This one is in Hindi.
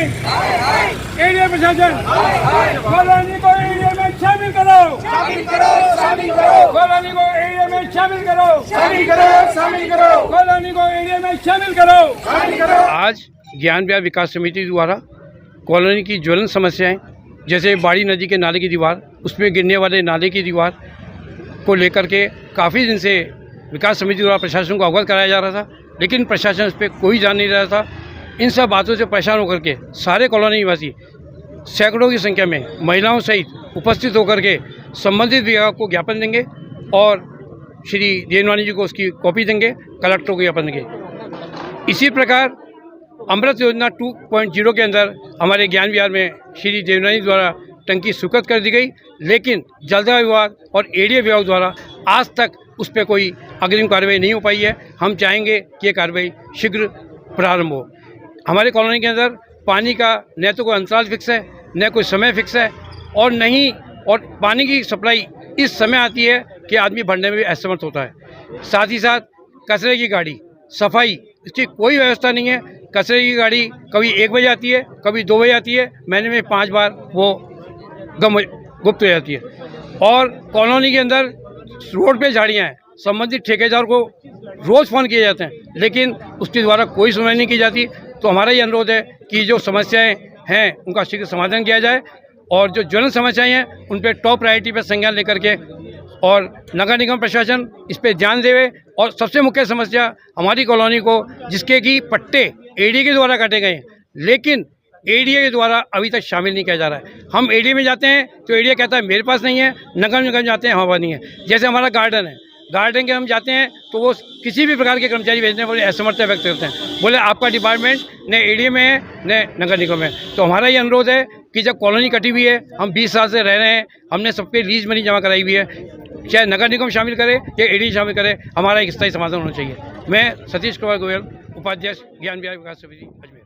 एरिया प्रशासन कॉलोनी को एरिया में शामिल करो, कॉलोनी को एरिया में शामिल करो, कॉलोनी को एरिया में शामिल करो। आज ज्ञान विहार विकास समिति द्वारा कॉलोनी की ज्वलन समस्याएं जैसे बाड़ी नदी के नाले की दीवार, उसमें गिरने वाले नाले की दीवार को लेकर के काफ़ी दिन से विकास समिति द्वारा प्रशासन को अवगत कराया जा रहा था, लेकिन प्रशासन इस पर कोई ध्यान नहीं रहा था। इन सब बातों से परेशान होकर के सारे कॉलोनी निवासी सैकड़ों की संख्या में महिलाओं सहित उपस्थित होकर के संबंधित विभाग को ज्ञापन देंगे और श्री देवनानी जी को उसकी कॉपी देंगे, कलेक्टर को ज्ञापन देंगे। इसी प्रकार अमृत योजना 2.0 के अंदर हमारे ज्ञान विहार में श्री देवनानी द्वारा टंकी स्वीकृत कर दी गई, लेकिन जलदाय विभाग और एडीए विभाग द्वारा आज तक उस पर कोई अग्रिम कार्रवाई नहीं हो पाई है। हम चाहेंगे कि ये कार्रवाई शीघ्र प्रारंभ हो। हमारे कॉलोनी के अंदर पानी का न तो कोई अंतराल फिक्स है, न कोई समय फिक्स है, और पानी की सप्लाई इस समय आती है कि आदमी भरने में भी असमर्थ होता है। साथ ही साथ कचरे की गाड़ी, सफाई, इसकी कोई व्यवस्था नहीं है। कचरे की गाड़ी कभी 1 बजे आती है, कभी 2 बजे आती है, महीने में 5 बार वो गुप्त हो जाती है। और कॉलोनी के अंदर रोड पे झाड़ियाँ हैं, संबंधित ठेकेदार को रोज़ फ़ोन किए जाते हैं, लेकिन उसके द्वारा कोई सुनवाई नहीं की जाती। तो हमारा ये अनुरोध है कि जो समस्याएं हैं उनका शीघ्र समाधान किया जाए, और जो ज्वलन समस्याएं हैं उन पर टॉप प्रायोरिटी पर संज्ञान लेकर के और नगर निगम प्रशासन इस पर ध्यान देवे। और सबसे मुख्य समस्या हमारी कॉलोनी को, जिसके कि पट्टे एडीए के द्वारा काटे गए हैं, लेकिन एडीए के द्वारा अभी तक शामिल नहीं किया जा रहा है। हम एडीए में जाते हैं तो एडीए कहता है मेरे पास नहीं है, नगर निगम जाते हैं हमारे नहीं है। जैसे हमारा गार्डन है, गार्डन के हम जाते हैं तो वो किसी भी प्रकार के कर्मचारी भेजने वाले असमर्थता व्यक्त करते हैं, बोले आपका डिपार्टमेंट न एडीए में है न नगर निगम में। तो हमारा ये अनुरोध है कि जब कॉलोनी कटी हुई है, हम 20 साल से रह रहे हैं, हमने सबके लीज मनी जमा कराई हुई है, चाहे नगर निगम शामिल करे या एडीए शामिल करे, हमारा एक स्थायी समाधान होना चाहिए। मैं सतीश कुमार गोयल, उपाध्यक्ष ज्ञान विहार विकास समिति अजमेर।